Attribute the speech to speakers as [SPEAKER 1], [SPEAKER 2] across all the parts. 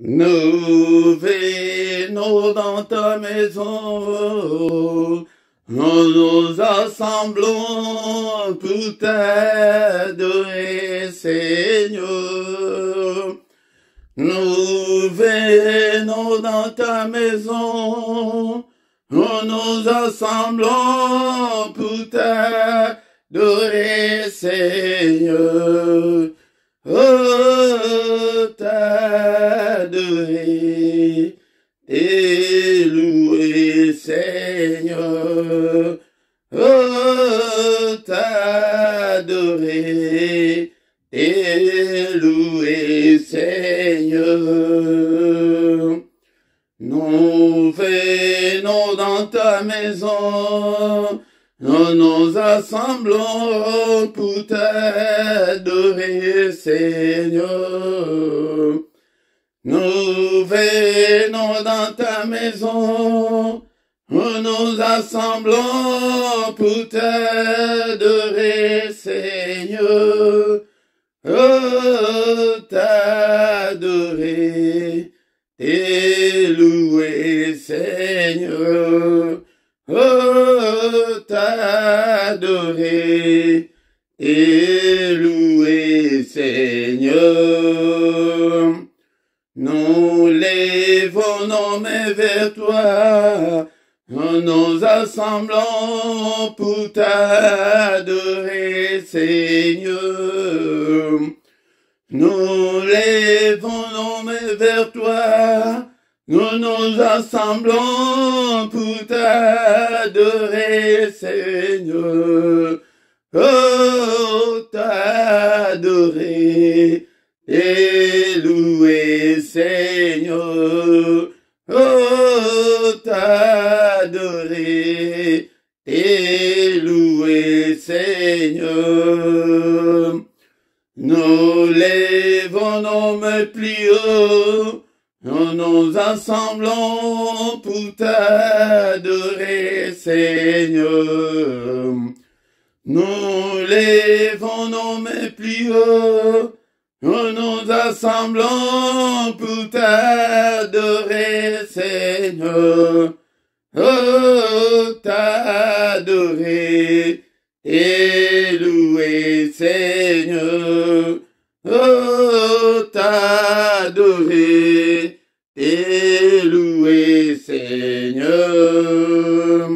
[SPEAKER 1] Nous venons dans ta maison, nous nous assemblons pour t'adorer, Seigneur. Nous venons dans ta maison, nous nous assemblons pour t'adorer, Seigneur. Oh, t'adorer et louer, Seigneur. Oh, t'adorer et louer, Seigneur. Nous venons dans ta maison, nous nous assemblons pour t'adorer, Seigneur. Nous venons dans ta maison, nous nous assemblons pour t'adorer, Seigneur. Oh, t'adorer et louer, Seigneur. Oh, t'adorer et louer, Seigneur. Nous lèvons nos mains vers toi, nous nous assemblons pour t'adorer, Seigneur. Nous lèvons nos mains vers toi, nous nous assemblons pour t'adorer, Seigneur. Oh, t'adorer et louer, Seigneur. Oh, t'adorer et louer, Seigneur. Nous lèvons nos mains plus haut, nous nous assemblons pour t'adorer, Seigneur. Nous lèvons nos mains plus haut, nous nous assemblons pour t'adorer, Seigneur. Oh, t'adorer et louer, Seigneur. Oh, t'adorer et louer, Seigneur.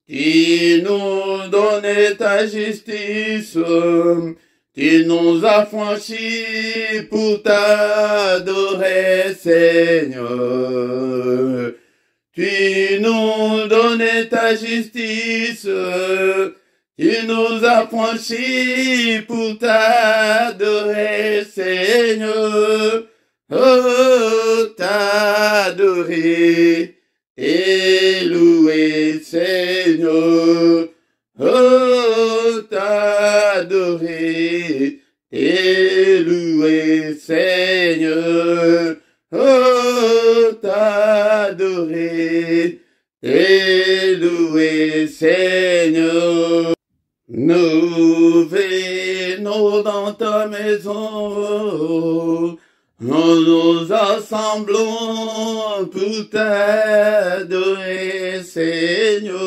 [SPEAKER 1] Tu nous donnes ta justice, tu nous as franchis pour t'adorer, Seigneur. Tu nous donnes ta justice, tu nous as franchis pour t'adorer, Seigneur. Oh, t'adorer et louer, Seigneur. Oh, t'adorer et louer, Seigneur. Oh, t'adorer et louer, Seigneur. Nous venons dans ta maison, nous nous assemblons pour t'adorer, Seigneur.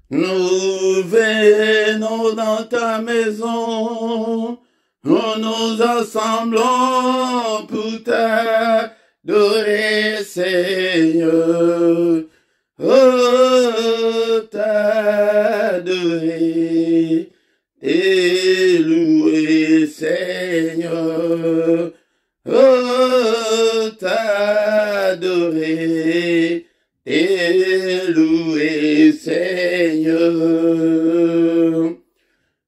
[SPEAKER 1] Nous venons dans ta maison, nous nous assemblons pour t'adorer, Seigneur. Oh, t'adorer et louer, Seigneur. Oh, t'adorer et louer, Seigneur.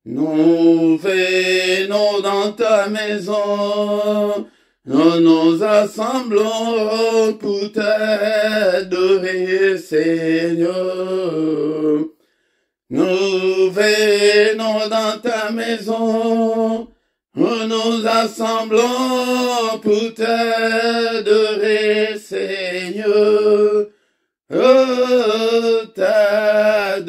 [SPEAKER 1] Nous venons dans ta maison, nous nous assemblons pour t'adorer, Seigneur. Nous venons dans ta maison, nous nous assemblons pour t'adorer, Seigneur. Oh, t'adorer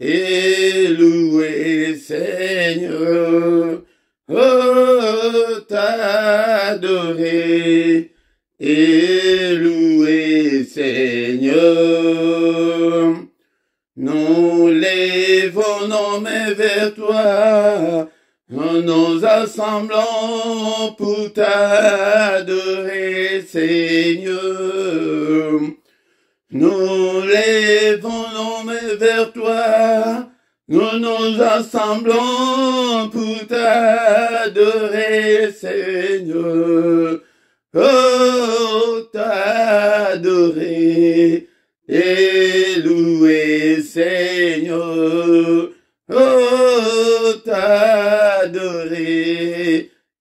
[SPEAKER 1] et louer, Seigneur. Oh, t'adorer t'adorer et louer, Seigneur. Nous lèvons nos mains vers toi, nous nous assemblons pour t'adorer, Seigneur. Nous lèvons nos mains vers toi, nous nous assemblons pour t'adorer, Seigneur. Oh, t'adorer et louer, Seigneur. Oh, t'adorer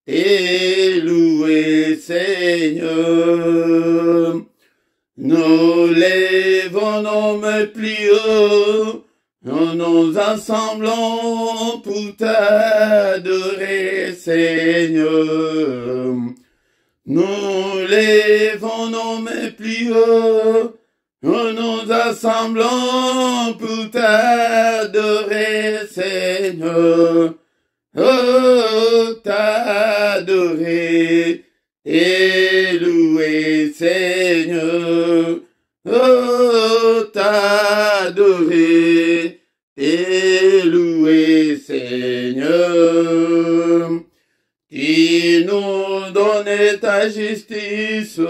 [SPEAKER 1] et louer, Seigneur. Nous lèvons nos mains plus haut, nous nous assemblons pour t'adorer, Seigneur. Nous lèvons nos mains plus haut, nous nous assemblons pour t'adorer, Seigneur. Oh, t'adorer et louer, Seigneur. Oh, t'adorer et louer, Seigneur. Tu nous donnes ta justice,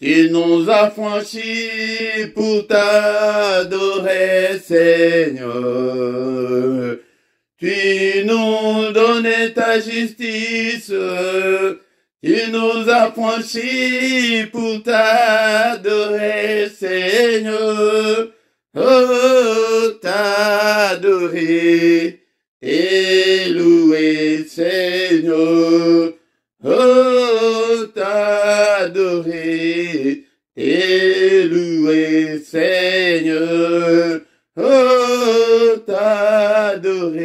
[SPEAKER 1] tu nous as franchis pour t'adorer, Seigneur. Tu nous donnes ta justice, tu nous as franchis pour t'adorer, Seigneur. Oh, t'adorer et louer, Seigneur. Oh, t'adorer et louer, Seigneur. Oh, t'adorer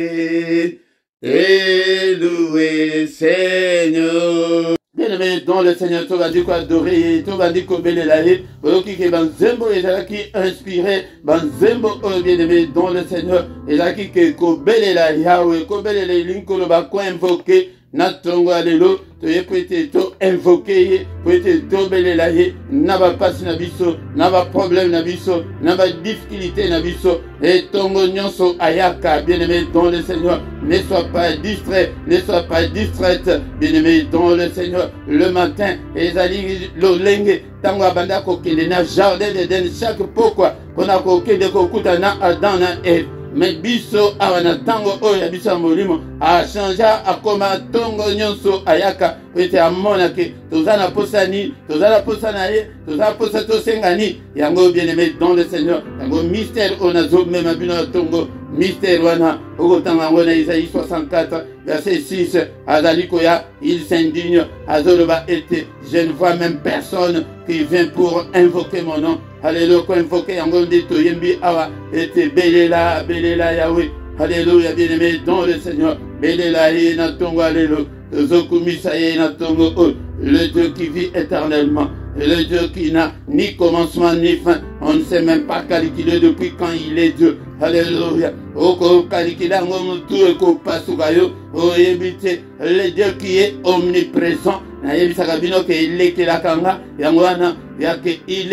[SPEAKER 1] et louer, Seigneur. Bien-aimé, dans le Seigneur, tu vas dire quoi adorer, tu vas dire quoi bénélayer, qui banzembo et qui inspiré, banzembo, bien-aimé, dans le Seigneur, et là qui ko bénélayer, Yahweh, ko bénélayer, l'inko ba ko invoquer, natongo alelo, to ye peut to invoquer, peut to bénélayer, n'aba pas na biso, n'aba problème na biso, n'aba difficulté na biso, et tongo nyonso ayaka, bien-aimé, dans le Seigneur, ne sois pas distrait, ne sois pas distraite, bien-aimé, dans le Seigneur, le matin, ezali lolenge, tango abanda kokende na jardin d'Eden, chaque pourquoi, qu'on a kokende kokuta na Adam na Ève, mais biso awana tango oya biso molimo a changea akoma tongo nyonso ayaka ete amona ke tozana posani tozala posana ye tozala posa tosengani yango bien-aimé dans le Seigneur yango mystère onazo mema bino tongo mystère wana okotanga ngona Isaïe 64 verset 6 azali koya il s'indigne azoloba ete je ne vois même personne qui vient pour invoquer mon nom. Alléluia, pour invoquer yango ndito yembi awa ete belela belela Yahweh. Alléluia, bien-aimé dans le Seigneur. Belela ye na tongo alléluia. Zokumisa ye na tongo o. Le Dieu qui vit éternellement. Le Dieu qui n'a ni commencement ni fin. On ne sait même pas calculer depuis quand il est Dieu. Alléluia. Oko calculer ngom tout eko pasugayo. O yebite le Dieu qui est omniprésent. Il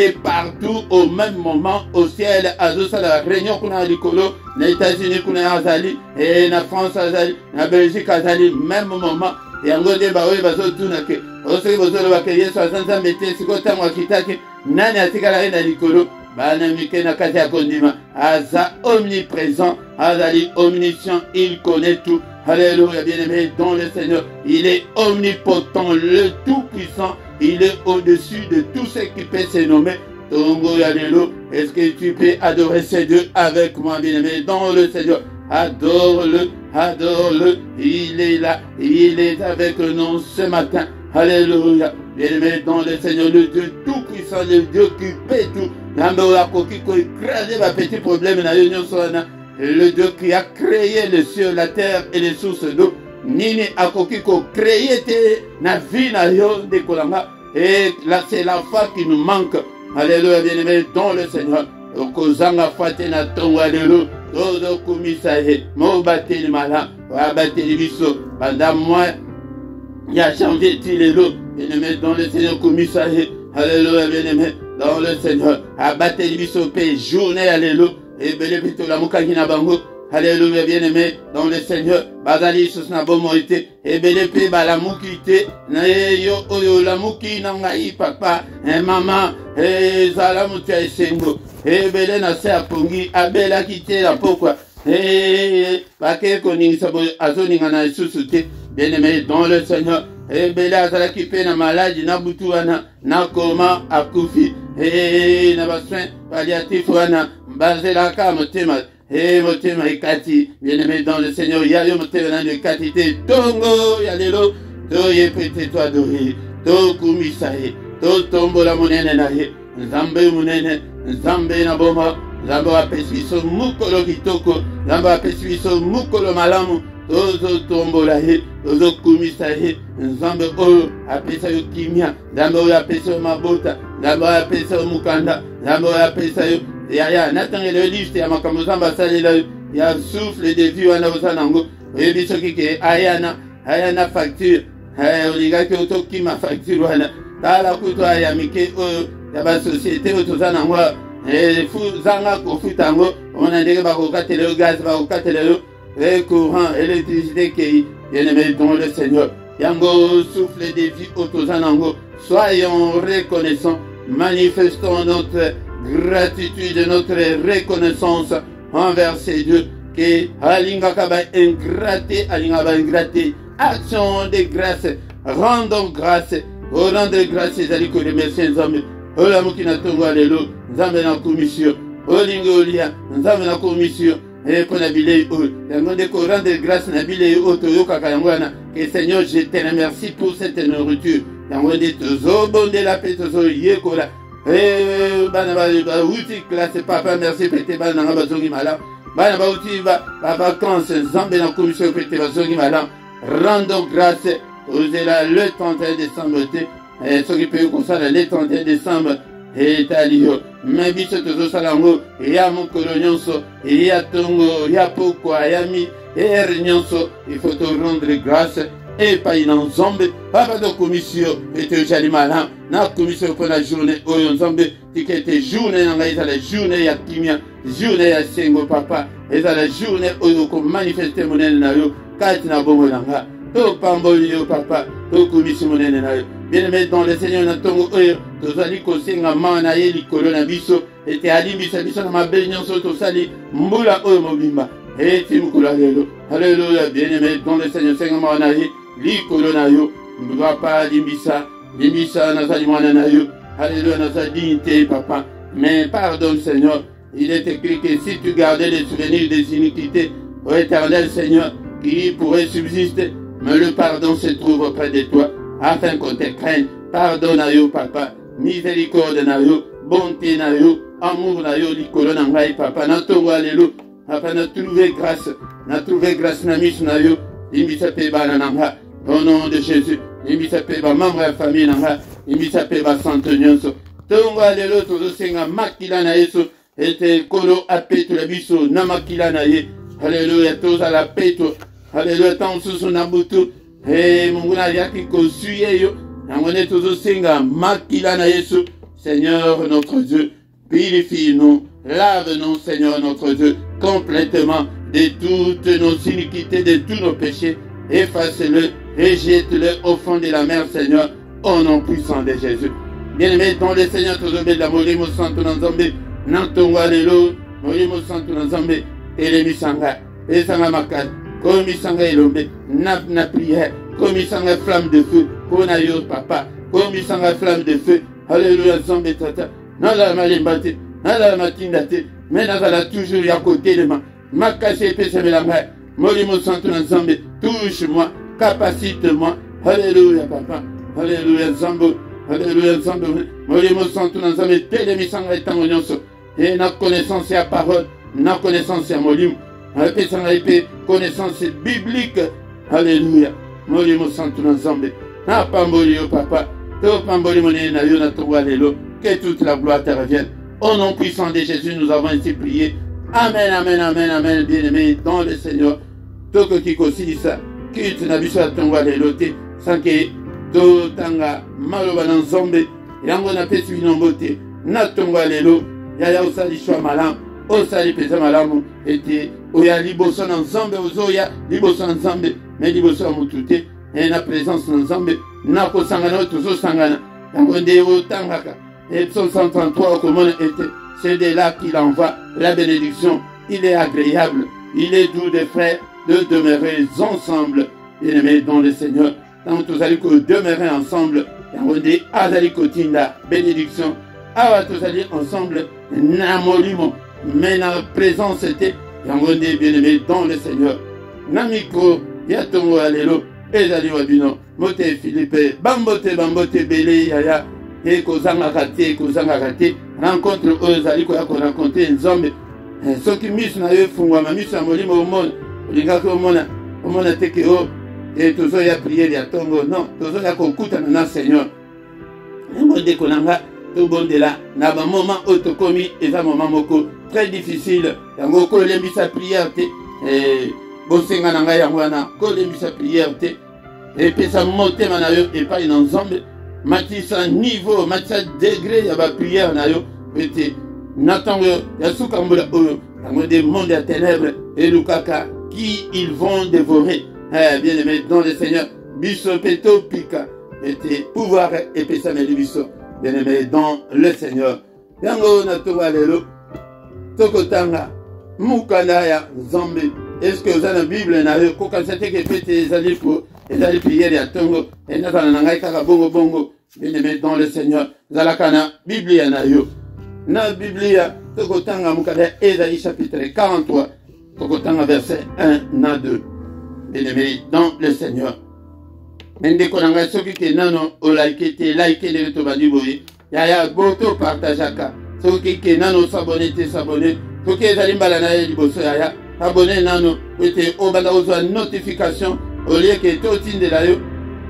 [SPEAKER 1] est partout au même moment au ciel. La réunion qu'on a à l'Icolo, les États-Unis qu'on a à Zali, et la France à Zali, la Belgique à Zali, même moment. Et en gros, des baoui, bazo, tout n'a que. Aussi, vous allez voir que les 60 ans, mettez, c'est quoi, tant qu'on quitte, nani a tika la reine à l'Icolo, banamike na kati ya kondima, aza omniprésent, azali omniscient, il connaît tout. Alléluia, bien-aimé, dans le Seigneur, il est omnipotent, le tout-puissant, il est au-dessus de tout ce qui peut se nommer. Tongo, alléluia, est-ce que tu peux adorer ces dieux avec moi, bien-aimé, dans le Seigneur? Adore-le, adore-le, il est là, il est avec nous ce matin. Alléluia, bien-aimé, dans le Seigneur, le Dieu tout-puissant, le Dieu qui peut tout. Le Dieu qui a créé les cieux, la terre et les sources d'eau. Nini akokiko créé na vie na yo de kolanga. Et là c'est la foi qui nous manque. Alléluia, bien-aimé, dans le Seigneur. Okozanga fate na tongo alléluia. Todo kumisaye. Mo bateli mala. Wa bateli biso. Banda moi. Il y a janvier, Tilelo, bien-aimé, dans le Seigneur, Komissaire, alléluia, bien-aimé, dans le Seigneur, abattez le paix, journée, alléluia, et belé plutôt la moukakina bango, alléluia, bien-aimé, dans le Seigneur, bazali sus na bomorité, et belé pe la moukité, na yo, oyo, la mouki, nangaï, papa, et maman, et zala moutia et sengo, et belé na se apongi, abela kité la pourquoi, et baké koning sabo, azoninga na susute, bien-aimé, dans le Seigneur, et belé azala qui pe na maladie, na butuana, na koma, akufi, et na bassoin, palliatif, wana, bazela ka motema, et motema ekati, bien-aimé, dans le Seigneur, yayo motema na katité, tongo, yalelo, to ye prêté toi doré, to kumisaye, to tombo la monene na ye, nzambe monene, nzambe na boma, nzambe apesi biso mukolo kitoko, nzambe apesi biso mukolo malamu, tozo tombo la ye, tozo kumisa ye, nzambe oyo apesa yo kimia, nzambe oyo apesa yo mabota, nzambe oyo apesa yo mukanda, nzambe oyo apesa yo ya natangele liste ya makambo nzambe asalela yo, ya souffle de vie wana osanango, oyebi soki ke ayana facture, olingaki otokima facture wana, tala kutu aya mike oyo ya basosiete oyo toza nango, zanga kofuta yango, omona ndenge bakokatela yo gaz, bakokatela yo courant, électricité qui bien-aimé dans le Seigneur. Yango souffle de vie autosanango. Soyons reconnaissants, manifestons notre gratitude, notre reconnaissance envers ces dieux qui alinga kaba ingraté, alinga ba ingraté. Action de grâce, rendons grâce, rendre grâce et allez que les messieurs nzambe. Ola mukina tongo alelo, nzambe na commission. Olingo olia, nzambe na commission. Et pour la bile ou, de rendre grâce na bile ou toyo kakayangwana. Que Seigneur, je te remercie pour cette nourriture. Yango de tozo bonde la paix tozo yekola. Eh bana ba uti classe papa merci pete bana nga bazongi mala. Bana ba uti ba vacances zambe na commission pete bazongi mala. Rendons grâce aux le 31 décembre et ce qui peut concerner le 31 décembre. Et talio, mais biso tozo salango, ya mukolo nyonso, ya tongo, ya pokwa, ya mi, nyonso, il faut te rendre grâce, et pas une ensemble, papa de commission, et te jalimala, na commission pour la journée, oyo ensemble, tikete journée, na la journée, ya kimia, journée, ya sengo papa, et la journée, oyo, ko manifester monene na yo, kati na bongo nanga, to pamboli yo papa, to commission monene na yo. Bien-aimé dans le Seigneur, natongo oyo, tozali kosenga mana ye likolo na biso, ete alimbisa biso na mabe nyonso tosali mbula oyo mobimba. Eti mukula lelo. Alléluia, bien-aimé dans le Seigneur, senga mana ye likolo na yo, papa limbisa nazali mwana na yo. Alléluia, nazali dignité papa. Mais pardonne Seigneur, il est écrit que si tu gardais les souvenirs des iniquités, ô éternel Seigneur, qui pourrait subsister, mais le pardon se trouve auprès de toi. Afin qu'on te craigne, pardonne à yo, papa, miséricorde na yo, bonté na yo, amour na yo, likolo na ngai, papa, na tongo alelo, papa, na trouvé grâce na misu na yo, imbisa pe ba na nanga, au nom de Jésus, imbisa pe ba membre ya famille na nga, imbisa pe ba santo nyonso, tongo alelo, tozo senga makila na yeso, ete kolo apetu la biso, na makila na ye, alléluia, toza la petu, alléluia, tant susu na butu, et mon yaki kosuye yo, yangone tozo senga makila na Yesu, Seigneur notre Dieu, purifie-nous, lave-nous Seigneur notre Dieu, complètement de toutes nos iniquités, de tous nos péchés, efface-le, rejette-le au fond de la mer Seigneur, au nom puissant de Jésus. Bien-aimé dans le Seigneur, tozo be la molimo santo nanzambe, nantonga lelo, molimo santo nanzambe, elemisanga, esanga makal. Comme il s'en est na prière, comme il s'en est flamme de feu, pour na yo papa, comme il s'en est flamme de feu, alléluia, zambe tata, nala malimbate, nala matindate, mais nala toujours à côté de moi, ma caché pèse la main, molimo santo na zambe, touche-moi, capacite-moi, alléluia papa, alléluia zambo, alléluia zambo, molimo santo na zambe, télé s'en est en nyonso, et na connaissance à parole, na connaissance à molimo. Avec sa connaissance biblique, alléluia. Molimo santo nanzambe. Na pamboli yo papa. To pamboli monene na yo na towa lelo. Que toute la gloire te revienne. Au nom puissant de Jésus, nous avons ainsi prié. Amen, amen, amen, amen, bien-aimé dans le Seigneur. Toko kiko sisa. Kit na biso towa lelo te. sanke totanga maloba na nzambe yango napesi bino mbote na tongo ya lelo yaya osali shwa malamu osali mpenza malamu ete oya liboso na nzambe ozoya liboso na nzambe me liboso ya motu te na présence na nzambe na kosangana oyo tozosangana yango nde otangaka psaume 133 okomona ete c'est de là qu'il envoie la bénédiction. Il est agréable, il est doux des frères de demeurer ensemble. Bien-aimés dans le Seigneur, tant que vous allez demeurer ensemble, on dit Azaliko Tinda, bénédiction. Awa tous allez ensemble, Namolimo, mais la présence était, on dit bien-aimés dans le Seigneur. Namiko, Yatongo Alelo, Ezali Wabino, Mote Philippe, Bambote, Bambote, Bele, Yaya. Et kozanga kate rencontre eux ali ko rencontrer nzambe soki misu na yo fungwa ma misu ya molimo omona olingaki omona teke o et tozo ya prière ya tongo non tozo ya kokutana na Seigneur ngo ndeko nanga to bondela na ba moment otokomi eza moment moko très difficile yango ko lembisa prière te bosenga nanga yango wana ko lembisa prière te et pesa motema na yo et pas na nzambe matisa niveau matisa degré ya ba prière na yo ete natango ya sukambola oyo yango des mondes à ténèbres et lukaka qui ils vont dévorer bien aimé dans le Seigneur biso peto pika ete pouvoir et pesa meli biso bien aimé dans le Seigneur yango na to walelo tokotanga mukanda ya nzambe est-ce que vous avez la Bible na yo ko kansete ke pete ezali pour ezali prière ya tongo ezala na ngai kaka bongo bongo bien-aimé dans le Seigneur zalakana Biblia na yo na Biblia tokotanga mukanda Esaïe chapitre 43 tokotanga verset 1 à 2 bien-aimé dans le Seigneur mende konanga soki ke nano olaikete like le to bandi boyi ya boto partageaka soki ke nano s'abonner te s'abonner soki ezali mbala na liboso ya abonner nano ete obanda ozwa notification au lieu que tout de la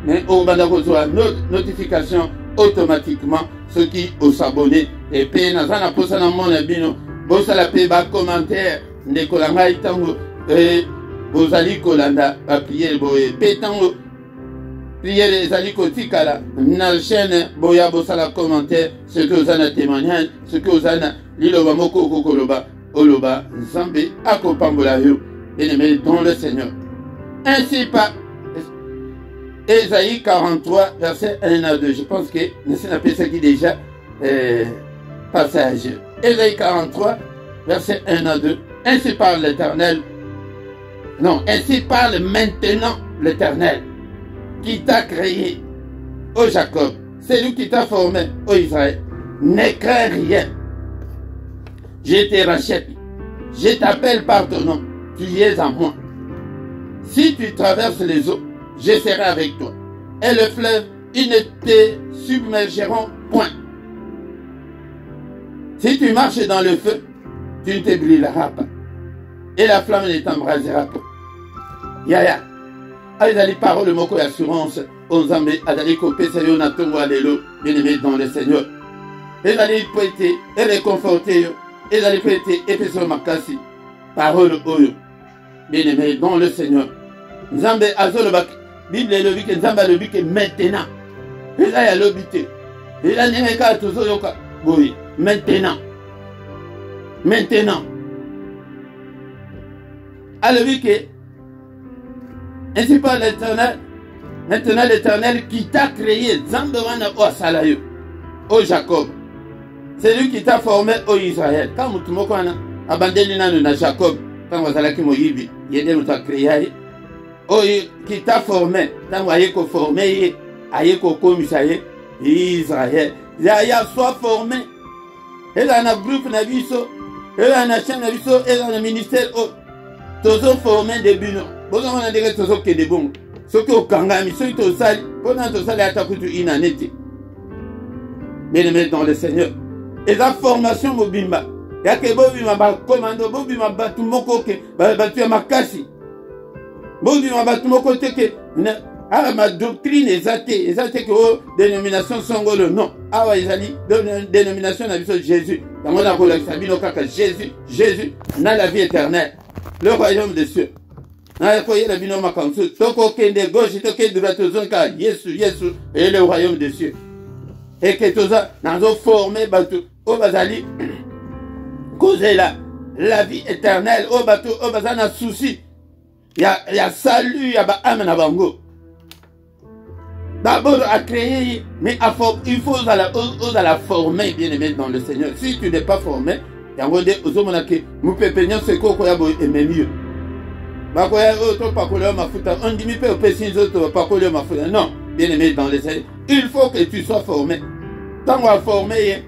[SPEAKER 1] mais on va avoir notification automatiquement ceux qui ont s'abonner et puis dans un post dans mon abino vous allez payer bas commentaire de kolanga itango et vous allez kolanda à prier boye pétango prier les allez kotikala na chaîne boya bosala commentaire ce que vous avez témoignage ce que vous avez liloba moko kokoloba oloba nzambe akopambola yo bien-aimé dans le Seigneur. Ainsi par Ésaïe 43, verset 1 à 2. Je pense que c'est un peu ça qui déjà passage. Ésaïe 43, verset 1 à 2. Ainsi parle l'Éternel. Non, ainsi parle maintenant l'Éternel qui t'a créé, ô Jacob. C'est lui qui t'a formé, ô Israël. Ne crains rien. Je te rachète. Je t'appelle par ton nom. Tu es à moi. Si tu traverses les eaux, je serai avec toi. Et le fleuve, ils ne te submergeront point. Si tu marches dans le feu, tu ne te brûleras pas. Et la flamme ne t'embrasera pas. Yaya. Aïdali parole moko assurance. Onzambe adali kopé sayo na tongo alelo. Bien-aimé dans le Seigneur. Et dali poété et réconforté. Et dali poété et peso makasi. Parole oyo. Bien-aimé dans le Seigneur. Nzambe azolobak. Bible est le que Nzambe a le que maintenant. Et là il y a l'obité. Et là il y a toujours yoka. Oui. Maintenant. Maintenant. A le que ainsi par l'Éternel. Maintenant l'Éternel qui t'a créé. Nzambe wana o salayo. O Jacob. C'est lui qui t'a formé au Israël. Quand mutumoko wana abandeli nanu na Jacob. Quand vous allez qui moyibi. Yede muta créé. Qui t'a formé, tant que formé, aïe commissaire Israël. Il y a soit formé, et là, un groupe naviso, et là, une chaîne naviso, et là, un ministère, tous formés des buts. Bon, on a dit que tous qui des bons. Ce qui au Kangami, ceux qui au sali, pendant tout ça, les attaques du inanité. Mais les mettre dans le Seigneur. Et la formation, Bobimba. Il y a que Bobimba, commando, Bobimba, tout mon coquet, tu as ma cassi. Bon, tu m'as battu mon côté que ma doctrine est athée que dénomination songolo non. Ah ouais, ils ont dénomination de Jésus. Dans mon Jésus, Jésus, dans la vie éternelle, le royaume des cieux. nakoyela bino makambo tokokende gauche tokende droite tozonka Yesu et le royaume des cieux et que toza nazo former bato o bazali kozela la vie éternelle o bato o bazana souci ya salut ya ba âme na bango. D'abord à créer, mais il faut la former, bien aimé dans le Seigneur. Si tu n'es pas formé, il y a un monde où nous pouvons se quoi aimer mieux. On dit non, bien aimé dans le Seigneur. Il faut que tu sois formé. Tant qu'on va former,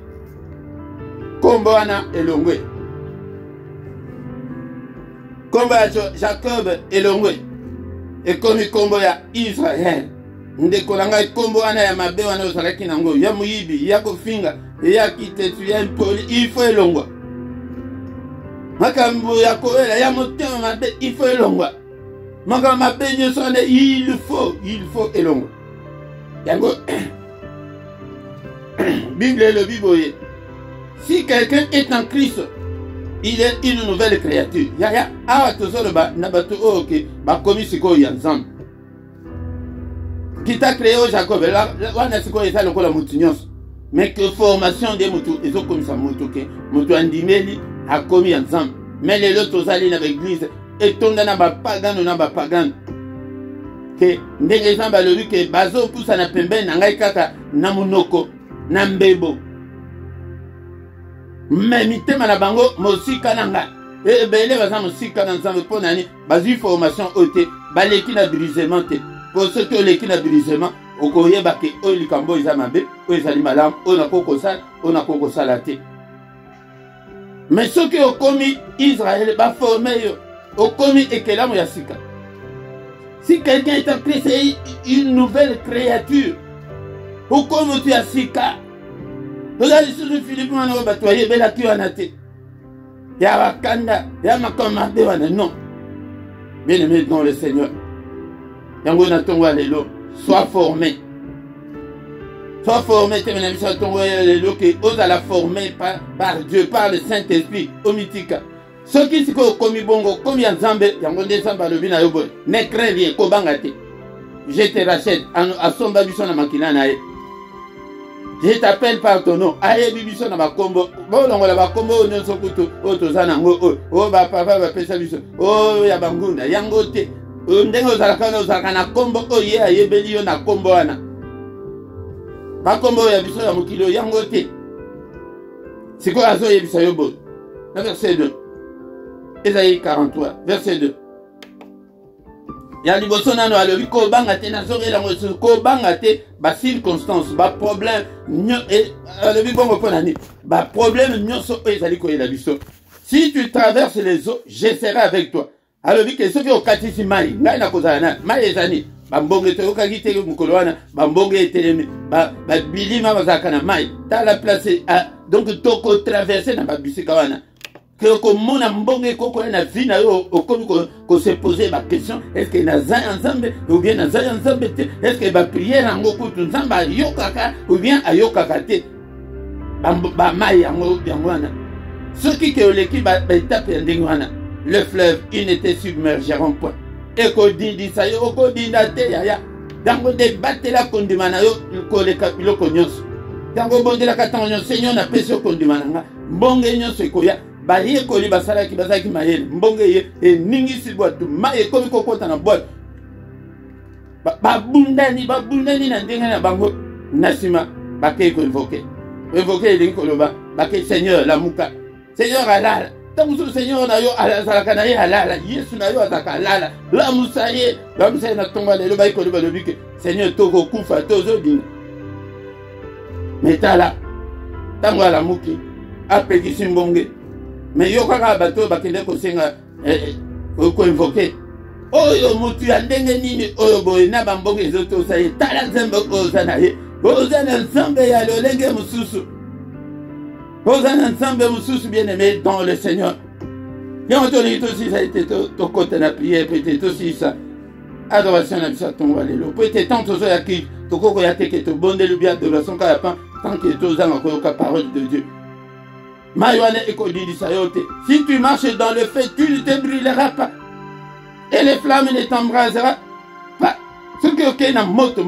[SPEAKER 1] Komboana et Longwe. Komboana Jacob et Longwe. Et comme Komboana Israël. Ndeko langa kombo ana ya mabe wana osalaki nango ya muyibi ya kofinga ya kitetu ya impoli il faut elongwa makambo ya koela ya motema mabe il faut elongwa makambo mabe nyonso wana il faut elongwa yango Bible le Bible si quelqu'un est en Christ il est une nouvelle créature ya awa tozolo ba na bato oke ba komi siko ya nzambe qui t'a créé au Jacob, là, on a ce qu'on est là, la moutignos. Mais que formation des moutons, ils ont commis ça, moutou andimeli, a commis ensemble. Mais les autres aux alliés dans l'église, et ton dans ba pagan ou dans ba pagan. Que, ndenge zamba le lui que bazo poussa na pembe, nangai kaka, namunoko, nambebo. Mais mitema na bango, mosika nanga. Et belé baza mosika ensemble pour nani, bazi formation ote, baleki na brisement te. Pour ceux qui ont l'équipe de brisement, au courrier, au likambo, ils ont mabé, au ils ont malam, on a koko salaté. Mais ceux qui ont commis Israël, va former, ont commis Ekelam ou Yassika. Si quelqu'un est en Christ, c'est une nouvelle créature. Au comme tu as Sika. Regardez sur le Philippe, on a batoyé, bella qui en a été. Ya Wakanda, ya Makama, non. Bien aimé dans le Seigneur. Sois formé. Sois formé, que ose à la former par Dieu, par le Saint-Esprit, au mythique. Ceux qui sont comme bongo, comme Yanzambe, ne crains rien, Kobangate. Je te rachète, à son babison à Makinanae. Je t'appelle par ton nom, Aye Bibison à Makombo, Bolongo la Bakombo, Nyosokuto, Otozanango, oh, papa, pesa biso, oh, Yabangunda, Yangote. Ndenge ozalaka na kombo oye ayebeli yo na kombo wana ba kombo ya biso ya mokilo yango te siko azo yebisa yo bo na verset 2 Ésaïe 43 verset 2 ya liboso nano alobi ko banga te na zongela ngo ko banga te ba circonstance ba problème nyo e alobi bongo pona ni ba problème nyonso ezali ko yela biso si tu traverses les eaux je serai avec toi. Alors, que ceux qui ont catissé Maï, n'a kozana, Maï et Zani, Bambongue, Tokagite, Mukoloana, Bambongue et Télémé, Bilima Mazakana, Maï, t'as la place, donc Toko traversé dans Babisikawana. Que mon ambongue, Koko, na vie, qu'on s'est posé ma question, est-ce qu'il y a un ensemble, ou bien un ensemble, est-ce qu'il va prier en Goku, Tunzamba, Yokaka, ou bien à Yokakate, Maï, Yangwana. Ceux qui ont l'équipe, étape en Dingwana. Le fleuve, ils n'étaient submergeront point. Et qu'on dit ça, on dit yaya. Dans le débat, la condamnation, le capilo cognos. Dans le bon de la catanyon, Seigneur n'a pas ce condamnation. Bongayon se koya, baye koli basala ki basaki mayel. Bongaye, et ningi si boîte, maye comme cocotte en boîte. Babundani, n'andinga na bango. Nasima, bakay ko invoqué. Invoqué l'inkoloba, bakay Seigneur, la mouka. Seigneur, alala. Tant que le Seigneur n'a pas halala, halala, Yesu n'a pas halala, la moussaye n'a tombé le bail que le bique, Seigneur Togo Koufa, Tozo Ding. Mais t'as là, tant que la mouki, a péti Simbonge, mais Yokara bateau, Bakende Kosenga, ko invoqué. Oh, yo mutu andenge nini, oh, boy, na bambonge zoto saye, tala zembo ozanaye, ozana zambe ya lolenge mususu. Posez ensemble, vous bien aimé dans le Seigneur. Et on te dit aussi, ça a été ton côté de la prière, peut-être aussi ça. Adoration à ça, ton alléluia. Peut-être tant que ça, qui, ton coco y a été que ton bon délubi, adoration à la fin, tant que tu as encore la parole de Dieu. Maïwane et Kodi dit ça, si tu marches dans le fait, tu ne te brûleras pas. et les flammes ne t'embrasera pas. Ce qui est dans moto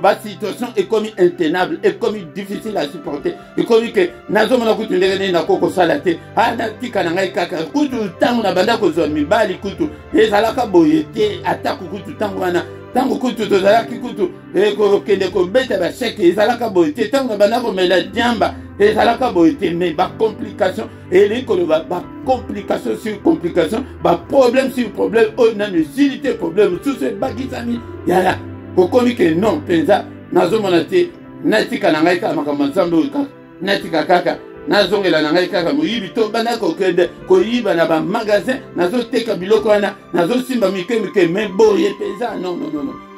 [SPEAKER 1] la situation est comme intenable, est comme difficile à supporter, est comme que nazo mona kutu ndenge na koko salate ana tika na ngai kaka kutu tangu na banda ko zo mibali kutu ezalaka boyete atako kutu tangu wana tangu kutu tozalaki kutu ko kende ko beta ba chèque ezalaka boyete tangu na banda ko mela diamba ezalaka boyete mais ba complication et les ko ba complication sur complication, ba problème sur problème, oh non utilité problème tout ce bagisami yala kokomi que non penza nazo monate natika na ngai ka makambo nzambe ka natika kaka nazongela na ngai kaka moyibi to bana ko kende ko yiba na ba magasin nazo teka biloko wana nazo simba mike mais boye penza non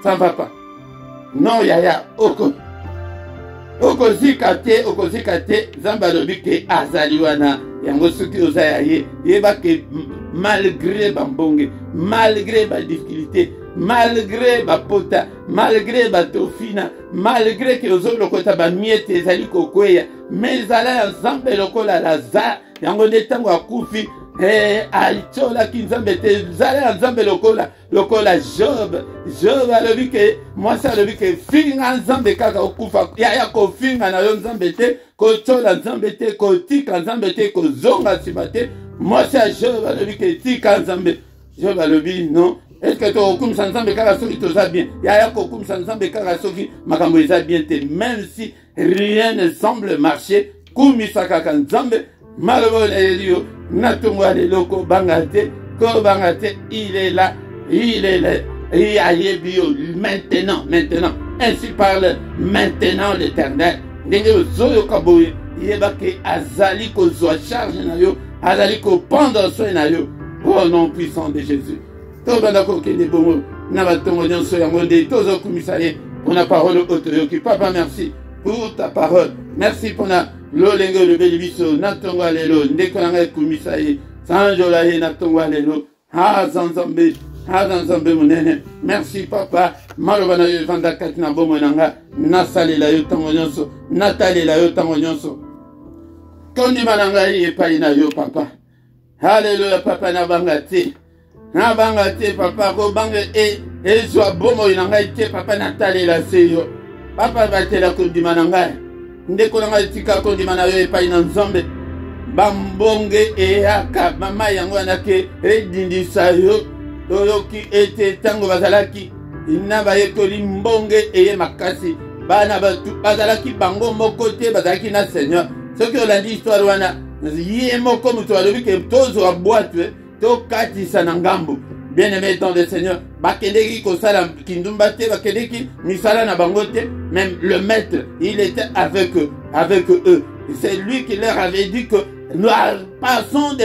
[SPEAKER 1] ça va pas non yaya okozika te zamba lobi ke azali wana yango soki ozaya ye yeba ke malgré bambonge malgré ba difficulté malgré ba pota malgré ba tofina malgré que ozolokota ba miete ezali kokweya mais ezala ya nzambe lokola Lazare yango nde ntango akufi aitolaki nzambe te zala ya nzambe lokola Job alobi ke mwasi alobi ke finga nzambe kaka okufa yaya kofinga na yo nzambe te kotola nzambe te kotika nzambe te kozonga nsima te mwasi ya Job alobi ke tika nzambe Job alobi non est-ce que tu okumisa nzambe kaka soki toza bien yaya kokumisa nzambe kaka soki makambo eza bien te même si rien ne semble marcher kumisa kaka nzambe malobo na elio natongo lelo ko bangate il est là il a yebi maintenant ainsi parle maintenant l'Éternel ndenge ozoyo kaboye yeba ke azali ko zwa charge na yo azali ko prendre soin na yo au nom puissant de Jésus to banda ko kende bongo na batongo nyonso yango nde tozo kumisa ye pour la parole otoyoki papa merci pour ta parole merci pour la lolenge le bélibiso natongo lelo ndeko nanga kumisa ye sanjola ye natongo lelo zanzambe munene merci papa maloba na yo vanda kati na bomo nanga nasalela yo tango nyonso natalela yo tango nyonso kondima na ngai epai na yo papa haleluya papa nabanga te papa kobanga ezwa bomo na ngai te papa natalela se yo papa batela kondima na ngai ndeko na ngai tika kondima na yo epai na nzambe bambonge eyaka mama yango anake edindisa yo toyoki ete tango bazalaki ina bayekoli mbonge eye makasi bana batu bazalaki bango moko te bazalaki na Seigneur soki olandi histoire wana ye moko mutu alobi ke tozwa boîte tokatisa na ngambo bien-aimé dans le Seigneur bakendeki kosala kindumba te bakendeki misala na bango te même le maître il était avec eux c'est lui qui leur avait dit que nous passons de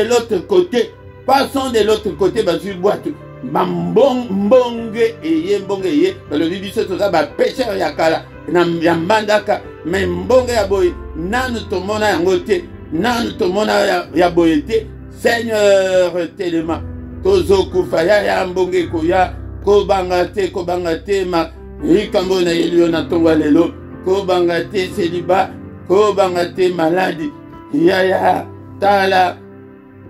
[SPEAKER 1] l'autre côté bazui boîte mbonge eye balobi biso toza bapêcheur ya kala ya mbandaka mais mbonge ya boye nanu tomona yango te nanu tomona ya boye te Seigneur telema tozokufa ya mbonge koya kobanga te ma likambo na yelio na tongo lelo kobanga te seliba kobanga te maladi ya tala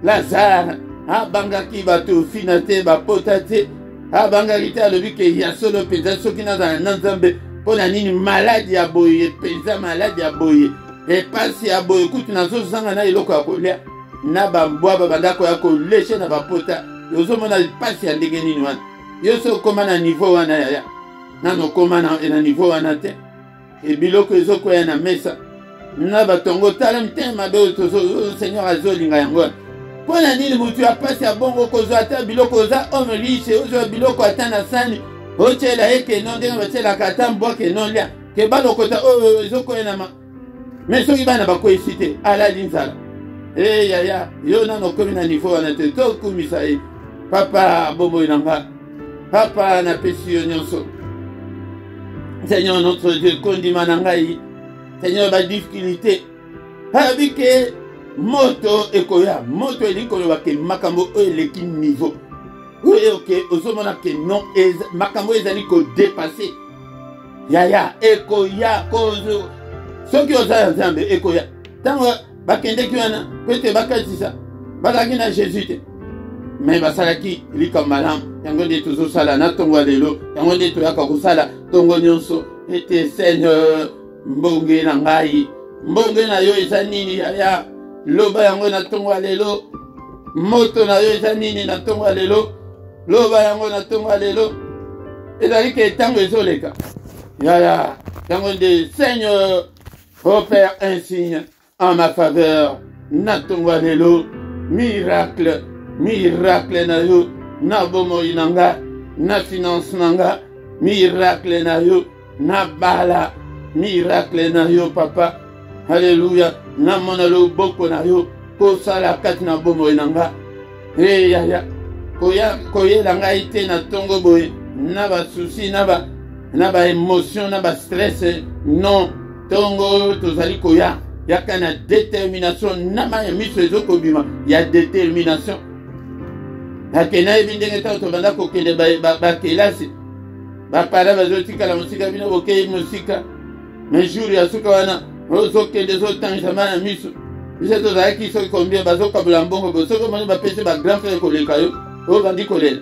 [SPEAKER 1] Lazare abangaki bato fina te bapota te abangaki te alobi ke ya solo penza soki nazala na nzambe mpo na nini maladi ya boye penza maladi ya boye epasi ya boye kutu nazozanga na eloko ya kolia na bambwa babandako ya koleshe na bapota yozomona pasi ya ndenge nini wana yo so okoma na niveau wana yaya nano okoma na niveau wana te ebiloko ezokwea na mesa na batongo tala mtema mabe Seigneur azolinga yango mpo na nini mutu ya pasi ya bongo kozwa ata biloko oza homme riche ozwa biloko ata na sani otyela ye keno ndenge batyelaka ata mbwa keno lia ke balokota oyo ezokoyenama me soki bana bakweyisi te alali nzala yaya yo nano okomi na niveau wana te tokumisa ye papa bomoi na nga papa napesi yo nyonso Seigneur notre Dieu kondima na ngai Seigneur ba difficulté abi ke moto ekoya moto elikoloba ke makambo oyo eleki niveau oyo ke ozomona ke non makambo ezali kodepase yaya ekoya kozo soki oza nzambe ekoya ntango bakendeki wana po ete bakatisa bazalaki na Jésus te mais basalaki likambo malamu yango nde tozosala na ntongo ya lelo yango nde toyaka kosala ntongo nyonso ete Seigneur mbonge na ngai mbonge na yo eza nini yaya loba yango na ntongo ya lelo moto na yo eza nini na ntongo ya lelo loba yango na ntongo ya lelo ezali ke ntango ezoleka yaya yango nde Seigneur opère un signe en ma faveur na ntongo ya lelo miracle na yo na bomoi na nga na finance na nga miracle na yo na bala miracle na yo papa Alléluia na mona loboko na yo kosala kati na bomoi na nga yaya koyela ngai te na ntongo boye na basusi na ba émotion na ba stress non ntongo tozali koya yaka na détermination na ma miso ezokobima ya détermination akena yebi ndenge ntango tobanda kokende bakelasi bapara bazotikala mosika bino bokei mosika mais jour ya suka wana ozokende ozotangisa ma na miso biso tozalaki soki combien bazokabola mbongo bo soki omoni bapesi bagrand frère koleka yo oyo bandi kolela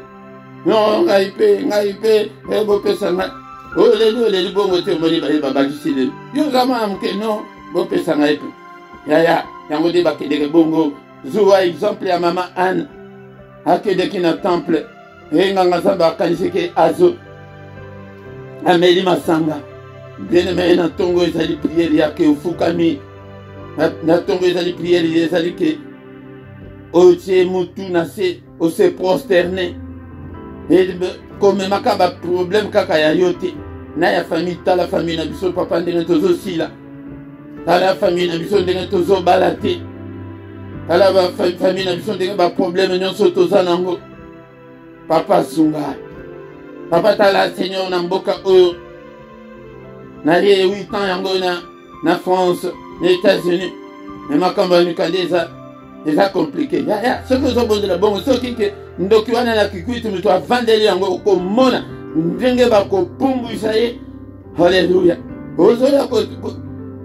[SPEAKER 1] non ngai mpe bopesa ngai oleli bongo te omoni babakisi lelo yo zama moke non bopesa ngai mpe yaya yango nde bakendeke bongo zuwa exemple ya mama Anne akendeki na temple enganga nzambe akanisiki azo ameli masanga bien-aimé na ntongo ezali priere yake ofukami na ntongo ezali priere ezali ke otie mutu na se ose prosterne komemaka baproblème kaka ya yo te na ya famille tala famille na biso papa ndenge tozosila tala famille na biso ndenge tozobala te tala famille na biso ndenge baproblème nyonso toza nango papa sunga papa tala Seigneur na mboka oyo naye 8 ans yango na France na États-Unis mais makambo ya mikande eza compliqué yaya soki ozobondela bongo soki ke ndoki wana na kikuitu moto avandeli yango okomona ndenge bakopumbwisa ye halleluya ozoya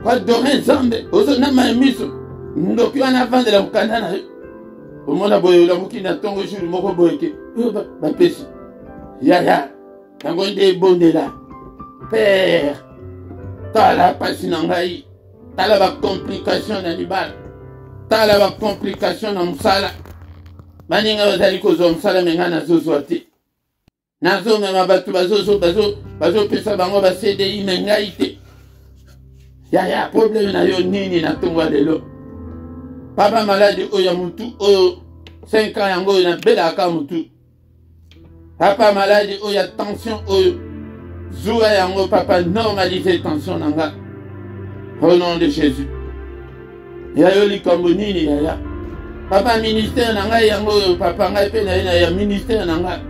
[SPEAKER 1] koadore nzambe ozonama ya miso ndoki wana avandela mokanda na yo omona boye olamuki na ntongo jour moko boyeke oyo bapesi yaya yango nde ebondela père tala pasi na ngai tala bacomplication na libala tala bacomplication na mosala baninga bazali kozwa mosala me ngai nazozwa te nazomema bato bazopesa bango ba CDI me ngai te yaya probleme na yo nini na ntongo ya lelo papa maladi oyo ya mutu oyo 5 ans yango oyo nabelaka mutu papa maladi oyo ya tension oyo zuwa yango papa normalize tension na nga au nom de Jésus yayo likambo nini yaya papa ministère na ngai yango oyo papa ngai mpe na ye na ya ministère na ngai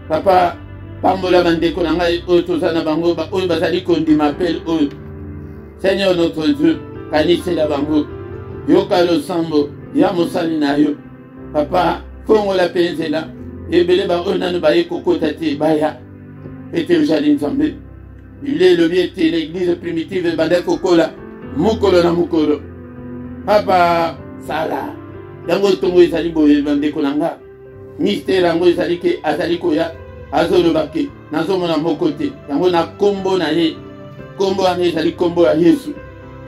[SPEAKER 1] papa pambola bandeko na ngai oyo toza na bango oyo bazali kondima appel oyo Seigneur notre Dieu kanisela bango yoka losambo ya mosali na yo papa fongola mpe nzela ebele baoyo nano baye kokota te baya ete ozali nzambe ile elobi ete l'église primitive ebanda kokola mokolo na mokolo papa sala yango ntongo ezali boye bandeko na nga mystère yango ezali ke azali koya azoloba ke nazomona moko te yango na kombo na ye kombo wana ezali kombo ya Yesu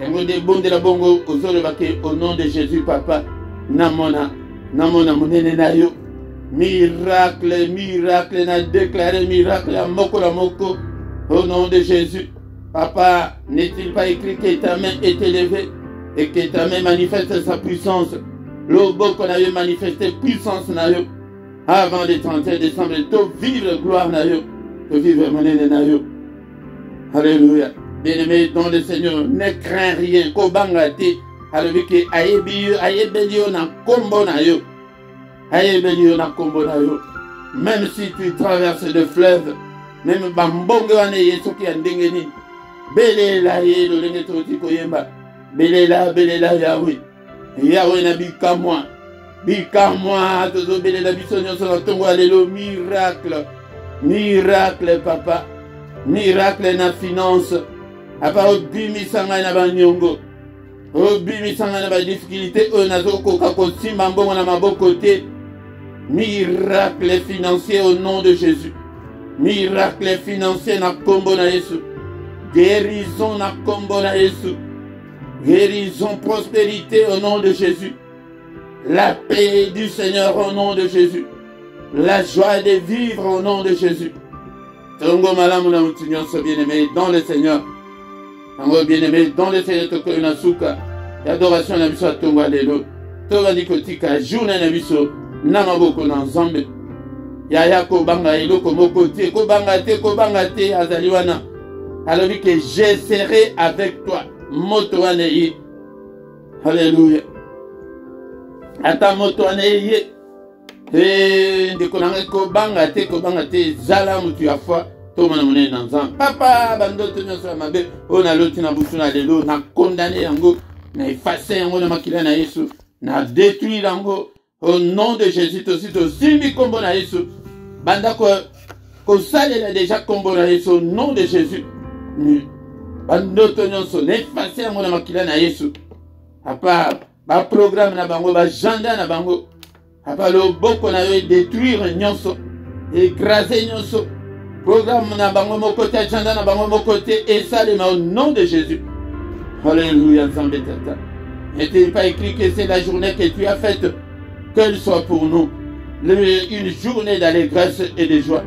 [SPEAKER 1] yango nde bondela bongo ozoloba ke au nom de Jésus papa namona monene na yo miracle na déclaré miracle ya moko la moko au nom de Jésus papa n'est-il pas écrit que ta main est élevée et que ta main manifeste sa puissance loboko na yo manifeste puissance na yo avant le 31 décembre to vivre gloire na yo to vivre monene na yo alléluia bien-aimé dans le Seigneur ne crains rien kobanga te alobi ke ayebeli yo na kombo na yo ayebeli yo na kombo na yo même si tu traverses le fleuve même bambonge wana ye soki ya ndenge nini belela ye lolenge toti koyemba belela yawe na bikamwa tozobelela biso nyonso na ntongo ya lelo miracle papa miracle na finance apa obimisa ngai na banyongo obimisa ngai na badifficulté oyo nazokoka kosimba mbongo na maboko te Miracle financier au nom de Jésus. Miracle financier na kombo na Yesu. Guérison na kombo na Yesu. Guérison, prospérité au nom de Jésus. La paix du Seigneur au nom de Jésus. La joie de vivre au nom de Jésus. Tongo malamu na mutunyon so bien-aimé dans le Seigneur. Tongo bien-aimé dans le Seigneur toko na suka. Adoration na biso tongo alelo. Toba nikotika journée na biso na maboko na Nzambe. Yaya ko banga eloko moko te ko banga te azali wana. Alors que je serai avec toi. Moto wana yi. Alléluia. Ata moto wana yi. Ndeko nanga ko banga te zala mutu ya foi to mana mone na Nzambe. Papa bandoto nyoso mabe ona loti na busu na lelo na condamner yango na effacer yango na makila na Yesu na détruire yango au nom de Jésus to simbi kombo na Yesu banda ko salela déjà kombo na Yesu au nom de Jésus bandoto nyoso na effacer yango na makila na Yesu apa ba programme na bango ba agenda na bango apa lo boko na yo détruire nyonso écraser nyonso programme na bango moko te agenda na bango moko te et ça au nom de Jésus. Alléluia. Nzambe tata. N'était pas écrit que c'est la journée que tu as faite, qu'elle soit pour nous une journée d'allégresse et de joie,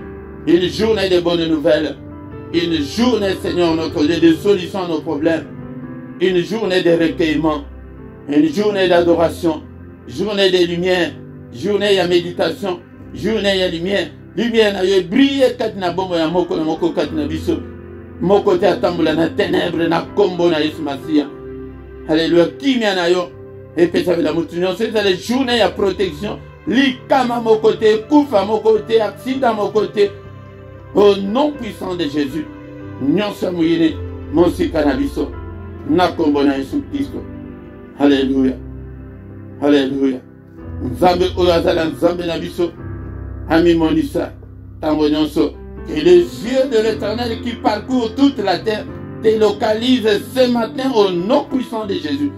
[SPEAKER 1] une journée de bonnes nouvelles, une journée, Seigneur, notre Dieu, de solution à nos problèmes, une journée de recueillement, une journée d'adoration, journée de lumière, journée de méditation, journée de lumière. Lumière na yo brille kat na bombo ya moko na moko kat na biso. Moko te atambula na ténèbres na kombo na Yesu Masia. Alléluia. Kimia na yo epesa la mutunyo c'est la journée ya protection. Likama moko te, kufa moko te, accident moko te. Au nom puissant de Jésus. Nyonso muyine mosika na biso. Na kombo na Yesu Kristo. Alléluia. Alléluia. Nzambe oyo azala Nzambe na biso. Ami Monissa, Tambonyonso, que les yeux de l'Éternel qui parcourent toute la terre te localisent ce matin au nom puissant de Jésus.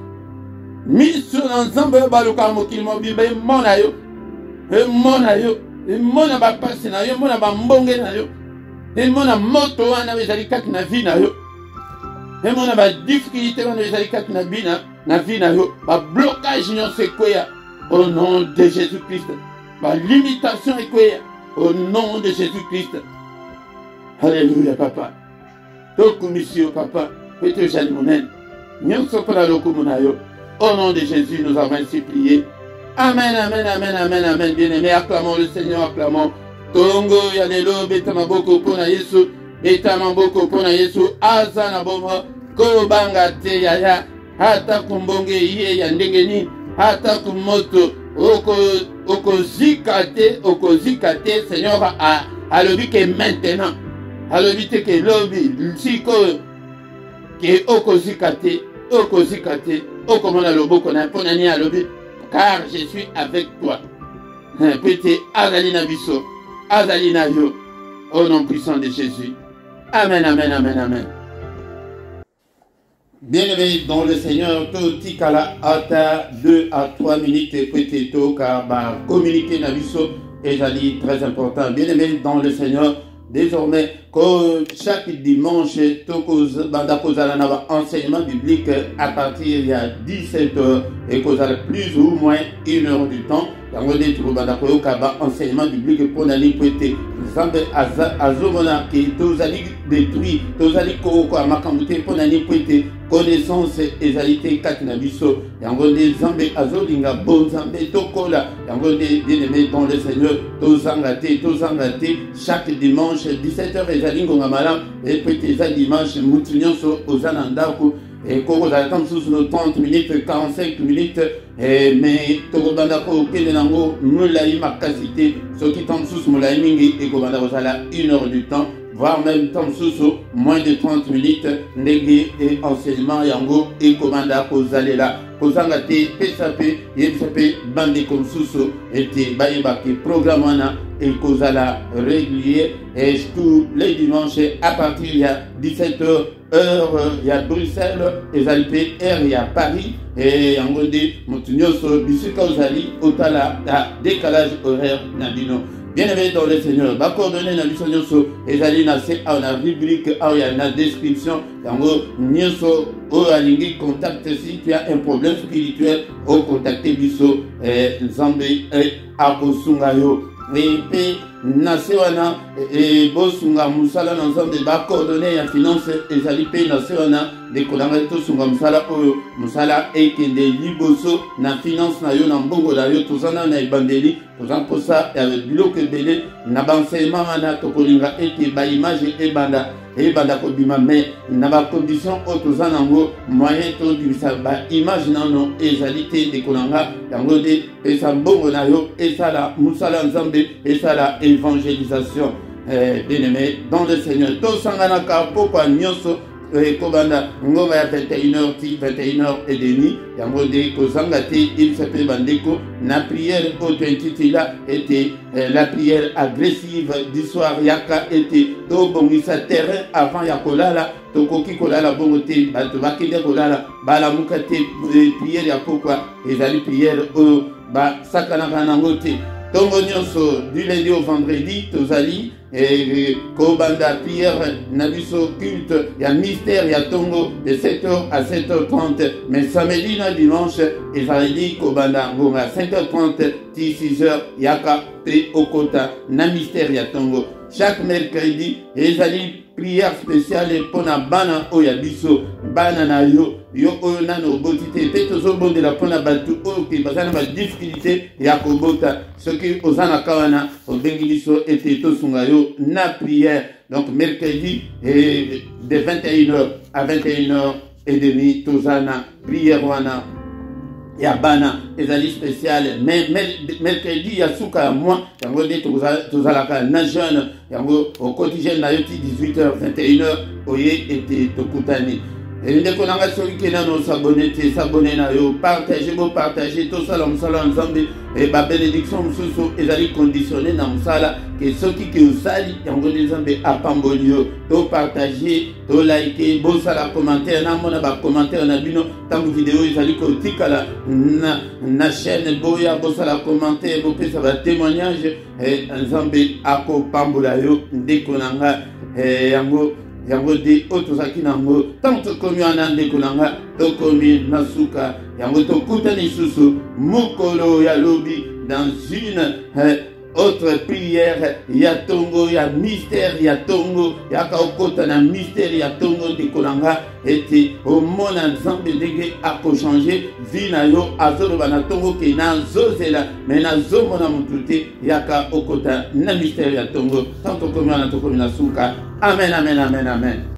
[SPEAKER 1] Mission ensemble baluka mokilimo bibe mona yo. E mona ba pasi na yo, mona ba mbonge na yo. E mona moto wana bezali kaki na vie na yo. E mona ba difficulté wana bezali kaki na vie na vie na yo. Ba blocage nyonso ekweya au nom de Jésus-Christ. Ma limitation est quoi? Au nom de Jésus-Christ. Alléluia, papa. Toku misio, papa. Pete jalimonen. Nyon sopra loko munayo. Au nom de Jésus, nous avons ainsi prié. Amen, amen, amen, amen, amen. Bien-aimés, acclamons le Seigneur, acclamons. Tongo yalelo betama boko pona Yesu. Betama boko pona Yesu. Azana bomo. Kobanga te yaya. Hata kumbonge iye ya ndengeni. Hata kumoto. Okozikate, Seigneur, à l'obi que maintenant, à l'obi que l'obi, siko, que okozikate, okomona lobo kona ponani à l'obi, car je suis avec toi. Pété azalina biso, azalina yo, au nom puissant de Jésus. Amen, amen, amen, amen. Bien-aimé dans le Seigneur, Totikala Ata 2 à 3 minutes peut-être car communiquer Nabiso est très important. Bien-aimé dans le Seigneur, désormais, chaque dimanche, enseignement biblique à partir de 17h et plus ou moins 1 heure du temps. Enseignement biblique pour n'aller prêter. Zambe azomona qui tozali détruit, tozali koko amakamute pour n'aller prêter connaissance et alité katinabiso. Yangonde zambe azolinga bon zambe tokola. Yangonde bien-aimé dans le Seigneur, tozangate chaque dimanche 17h et zalingo ngamala et prêter ça dimanche mutunyoso ozanandaku. Et quand vous attendez sous nos 30 minutes, 45 minutes, mais Togobandako, Kelenango, Moulaï Makasité, ceux qui tombent sous Moulaï Mingi, et Gobandakosala 1 heure du temps, voire même tombent sous moins de 30 minutes, Négé et enseignement Yango, et Gobandakosalela, Kozangate, PSAP, YPSAP, Bandi comme Sousso, et Bayebaki, Programmana, et kozala régulier et tous les dimanches à partir il y a 17h heure il y a Bruxelles et Zalipé heure il y a Paris et en gros Montunyoso bisika ozali otala à décalage horaire nabino. Bien-aimé dans le Seigneur, ma coordonnée na biso nyonso ezali na se a na rubrique a ya na description yango nyonso o alingi contact si tu as un problème spirituel au contacter biso nzambe akosunga yo et na se wana bosunga musala na nzambe ba coordonnée ya finance ezali pe na se wana de kolanga to sunga musala oyo musala ekende liboso na finance na yo na mbongo na yo tozana na ebandeli tozan kosa ya biloko ebele na banselement wana tokolinga ete ba image ebanda kobima mais na ba condition oyo toza nango moyen tobimisa ba image nano ezali te de kolanga yango de pesa mbongo na yo esala musala nzambe esala évangélisation. Bien-aimé dans le Seigneur tosangana ka pokwa nyonso kobanda ngoma ya 21h ti 21h30 yango de kozanga te il s'appelle bandeko na prière au 20 là était la prière agressive du soir yaka était to bongisa terrain avant ya kolala tokoki kolala bongo te bato bakende kolala bala muka te prière ya pokwa ezali prière o ba sakana nango te tongo nyonso du lundi au vendredi tozali kobanda prière na biso culte ya mystère ya tongo de 7h à 7h30 mais samedi na dimanche ezali kobanda ngonga 5h30 ti 6h yaka pe okota na mystère ya tongo. Chaque mercredi ezali prière spéciale pona bana oya biso bana na yo oyo nano oboti te pe tozobondela mpona bato oyo ke baza na badifficulté ya kobota soki oza na kawana obengi biso ete tosunga yo na prière. Donc mercredi de 21h à 21h30 toza na prière wana ya bana ezali spécial mais mercredi ya suka moi yango de tozalaka na jeune yango au quotidien na yo ti 18h 21h oye ete tokutani ndeko nanga soki kena no s'abonner na yo partager to sala musala nzambe et ba bénédiction mususu ezali conditionné na musala ke soki ke usali yango nzambe apamboli yo to partager to liker bo sala commentaire na mona ba commentaire na bino tangu vidéo ezali ko tikala na chaîne boya bo sala commentaire bo pesa ba témoignage nzambe akopambola yo ndeko nanga yango de otozaki nango tant tokomi wana ndeko nanga tokomi na suka yango tokutani susu mokolo ya lobi dans une autre prière ya tongo ya mystère ya tongo yaka okota na mystère ya tongo ndeko nanga ete omona nzambe ndenge akochange vi na yo azoloba na tongo ke nazozela me nazomona motu te yaka okota na mystère ya tongo tant tokomi wana tokomi na suka. Amen, amen, amen, amen.